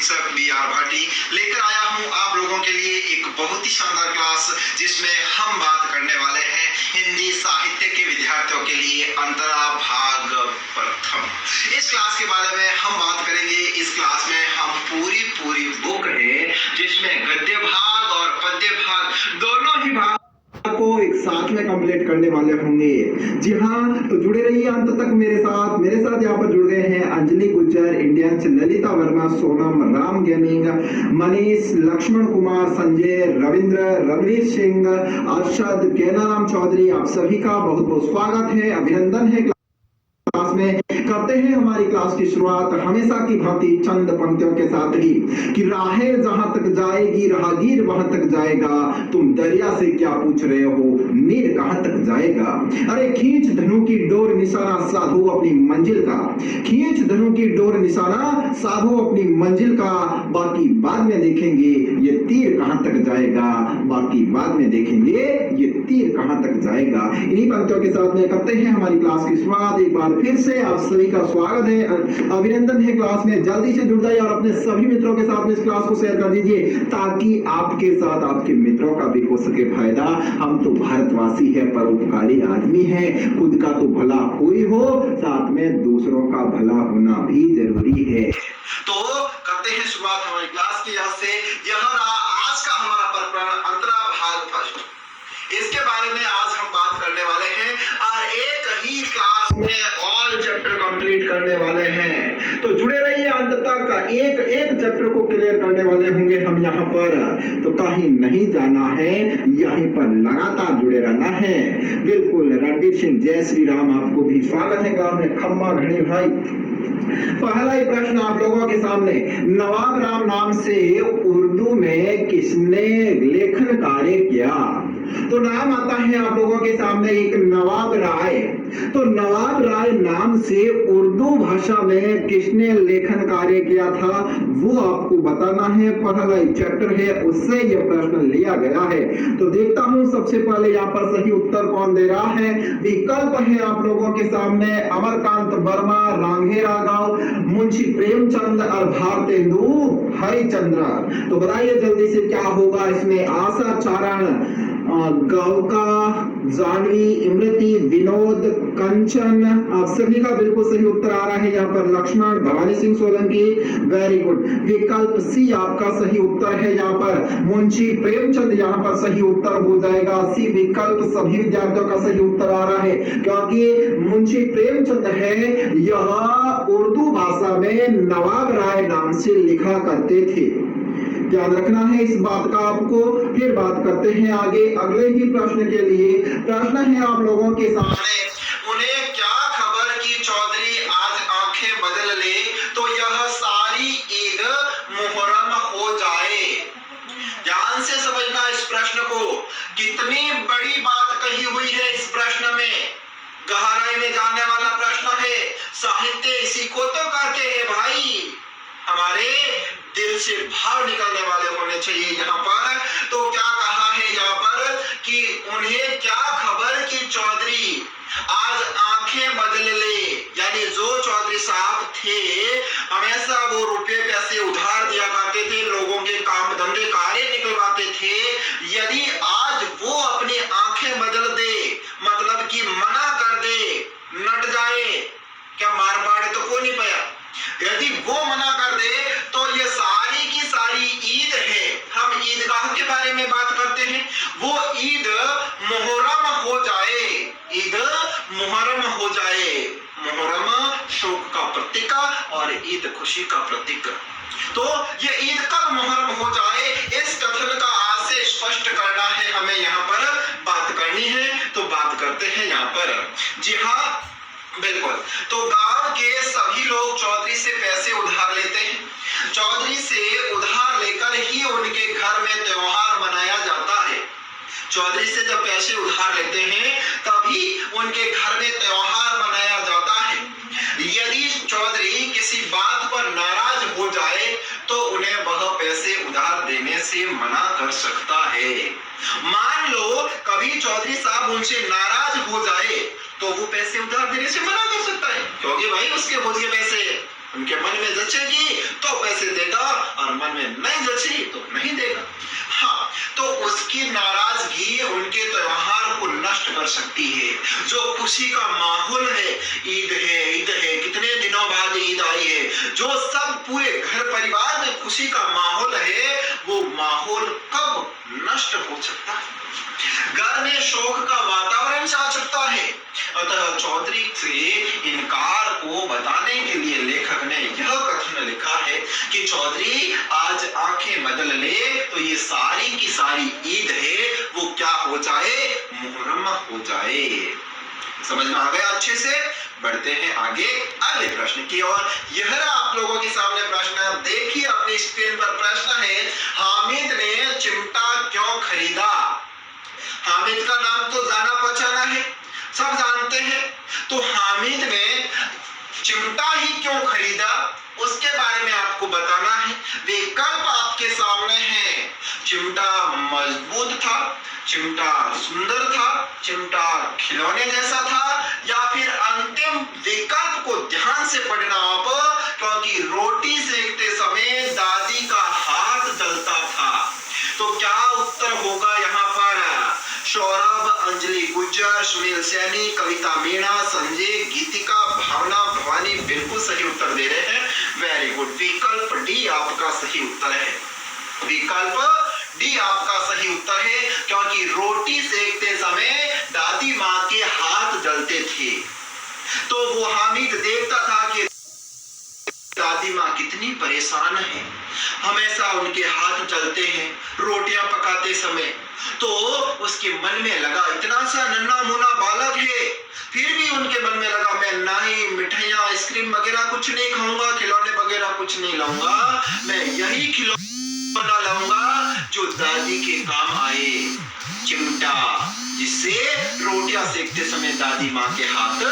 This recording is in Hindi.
शिक्षक B.R. भाटी लेकर आया हूं आप लोगों के लिए एक बहुत ही शानदार क्लास, जिसमें हम बात करने वाले हैं हिंदी साहित्य के विद्यार्थियों के लिए अंतरा भाग प्रथम। इस क्लास के बारे में हम बात करेंगे। इस क्लास में हम पूरी बुक है जिसमें गद्य भाग और पद्य भाग दोनों ही भाग को एक साथ में कंप्लीट करने वाले होंगे। जी हाँ, तो जुड़े रहिए अंत तक मेरे साथ यहाँ पर जुड़ गए हैं अंजलि गुज्जर, इंडियंस, ललिता वर्मा, सोनम, राम गेमिंग, मनीष, लक्ष्मण कुमार, संजय, रविंद्र, रणवीर सिंह, अरशद, केनाराम चौधरी। आप सभी का बहुत बहुत स्वागत है, अभिनंदन है। क्लास में करते हैं हमारी क्लास की शुरुआत हमेशा की भांति चंद पंक्तियों के साथ ही कि राहें जहां तक जाएगी राहगीर वहां तक जाएगा, तुम दरिया से क्या पूछ रहे हो, नीर कहां तक जाएगा। अरे खींच धनु की डोर निशाना साधो अपनी मंजिल का, खींच धनु की डोर निशाना साधो अपनी मंजिल का, बाकी बाद में देखेंगे ये तीर कहां तक जाएगा, बाकी बाद में देखेंगे ये तीर कहां तक जाएगा। इन्हीं पंक्तियों के साथ में करते हैं हमारी क्लास की शुरुआत। एक बार फिर से आप सभी का स्वागत है, अभिनंदन है। क्लास में जल्दी से जुड़ जाइए और अपने सभी मित्रों के साथ में इस क्लास को शेयर कर दीजिए ताकि आपके साथ आपके मित्रों का भी हो सके फायदा। हम तो भारतवासी है, परोपकारी आदमी है, खुद का तो भला कोई हो, साथ में दूसरों का भला होना भी जरूरी है। तो करते हैं शुरुआत हमारी क्लास की। यहाँ से यह रहा आज का हमारा प्रकरण अंतरा भाग फर्स्ट। इसके बारे में आज हम बात करने वाले हैं और एक ही क्लास में ऑल चैप्टर कंप्लीट करने वाले हैं। तो जुड़े रहिए अंत तक, एक चैप्टर को क्लियर करने वाले होंगे हम यहाँ पर। तो कहीं नहीं जाना है, यहीं पर लगातार जुड़े रहना है। बिल्कुल रणवीर सिंह, जय श्री राम, आपको भी स्वागत है क्लास में। खम्मा घड़ी भाई, पहला ही प्रश्न आप लोगों के सामने, नवाब राम नाम से उर्दू में किसने लेखन कार्य किया। तो नाम आता है आप लोगों के सामने एक नवाब राय। तो नवाब राय नाम से उर्दू भाषा में किसने लेखन कार्य किया था वो आपको बताना है। पहला ही चैप्टर है, उससे यह प्रश्न लिया गया है। तो देखता हूं सबसे पहले यहाँ पर सही उत्तर कौन दे रहा है। विकल्प है आप लोगों के सामने अमरकांत वर्मा, रांघेरा गांव, मुंशी प्रेमचंद और भारतेंदु हरिचंद्र। तो बताइए जल्दी से क्या होगा इसमें। आशा चारण, गावका, जानवी, इमरती, विनोद, कंचन, आप सभी का बिल्कुल सही उत्तर आ रहा है यहाँ पर। Lakshman, Bhawani Singh Solanki, very good. विकल्प सी आपका सही उत्तर है यहाँ पर। मुंशी प्रेमचंद यहाँ पर सही उत्तर हो जाएगा। सी विकल्प सभी विद्यार्थियों का सही उत्तर आ रहा है, क्योंकि मुंशी प्रेमचंद है यह उर्दू भाषा में नवाब राय नाम से लिखा करते थे। ध्यान रखना है इस बात का आपको। फिर बात करते हैं आगे अगले ही प्रश्न के लिए। प्रश्न है आप लोगों के सामने, उन्हें क्या खबर कि चौधरी आज आंखें बदल ले तो यह सारी ईद मुहर्रम हो जाए। ध्यान से समझना इस प्रश्न को, कितनी बड़ी बात कही हुई है इस प्रश्न में। गहराई में जाने वाला प्रश्न है। साहित्य इसी को तो कहते हैं भाई, हमारे दिल से भाव निकलने वाले होने चाहिए यहाँ पर। तो क्या कहा है यहाँ पर कि उन्हें क्या खबर कि चौधरी आज आंखें बदल ले, यानी जो चौधरी साहब थे हमेशा वो रुपए पैसे उधार दिया करते थे, लोगों के काम धंधे कार्य निकलवाते थे। यदि आज वो अपनी आंखें बदल दे, मतलब कि मना कर दे, नट जाए, क्या मार पाड़े तो कोई नहीं पाया, यदि वो मना कर दे तो ये सारी की सारी ईद है, हम ईदगाह के बारे में बात करते हैं, वो ईद मुहर्रम हो जाए, ईद मुहर्रम हो जाए। मुहर्रम शोक का प्रतीक और ईद खुशी का प्रतीक। तो ये ईद कब मुहर्रम हो जाए, इस कथन का आज से स्पष्ट करना है हमें, यहाँ पर बात करनी है। तो बात करते हैं यहाँ पर। जी हाँ बिल्कुल, तो गांव के सभी लोग चौधरी से पैसे उधार लेते हैं। चौधरी से उधार लेकर ही उनके घर में त्योहार मनाया जाता है। चौधरी से जब पैसे उधार लेते हैं तभी उनके घर में त्योहार मनाया जाता है। यदि चौधरी किसी बात पर नाराज हो जाए तो उन्हें वह पैसे उधार देने से मना कर सकता है। मान लो कभी चौधरी साहब उनसे नाराज हो जाए तो वो पैसे उधार देने से मना कर सकता है, क्योंकि भाई उसके बोझ के पैसे उनके मन में जचेगी तो पैसे देगा और मन में नहीं जची तो नहीं देगा। हाँ, तो उसकी नाराजगी उनके त्योहार को नष्ट कर सकती है। जो खुशी का माहौल है, ईद है, कितने दिनों बाद ईद आई है, जो सब पूरे घर परिवार में खुशी का माहौल है, वो माहौल कब नष्ट हो सकता है? घर में शोक का वातावरण छा सकता है। अतः चौधरी से इनकार को बताने के लिए लेखक ने यह कथन लिखा है कि चौधरी आज आंखें बदल ले तो ये सारी की सारी ईद है वो क्या हो जाए, मुहर्रम हो जाए। समझ में आ गया अच्छे से? बढ़ते हैं आगे अगले प्रश्न की ओर। यह आप लोगों के सामने प्रश्न देखिए, अपनी स्क्रीन पर प्रश्न है, हामिद ने चिमटा क्यों खरीदा? हामिद का नाम तो जाना पहचाना है, सब जानते हैं। तो हामिद ने चिमटा ही क्यों खरीदा उसके बारे में आपको बताना है। विकल्प आपके सामने है। चिमटा मजबूत था, चिमटा सुंदर था, चिमटा खिलौने जैसा था, या फिर अंतिम विकल्प को ध्यान से पढ़ना आप, क्योंकि रोटी सेकते समय दादी का हाथ जलता था। तो क्या उत्तर होगा यहाँ पर? सौरभ, अंजलि गुज्जर, सुनील सैनी, कविता मीणा, संजय, गीतिका, भावना, भवानी बिल्कुल सही उत्तर दे रहे हैं। वेरी गुड, विकल्प डी आपका सही उत्तर है। विकल्प डी आपका सही उत्तर है, क्योंकि रोटी सेकते समय दादी माँ के हाथ जलते थे। तो वो हामिद देखता था कि दादी माँ कितनी परेशान है, हमेशा उनके हाथ जलते हैं रोटियां पकाते समय। तो उसके मन में लगा, इतना सा नन्हा मुन्ना बालक है, फिर भी उनके मन में लगा मैं ना ही मिठाइयां आइसक्रीम वगैरह कुछ नहीं खाऊंगा, खिलौने वगैरह कुछ नहीं लाऊंगा, मैं यही खिलौना लाऊंगा जो दादी के काम आए, चिमटा, जिससे रोटियां सेकते समय दादी माँ के हाथ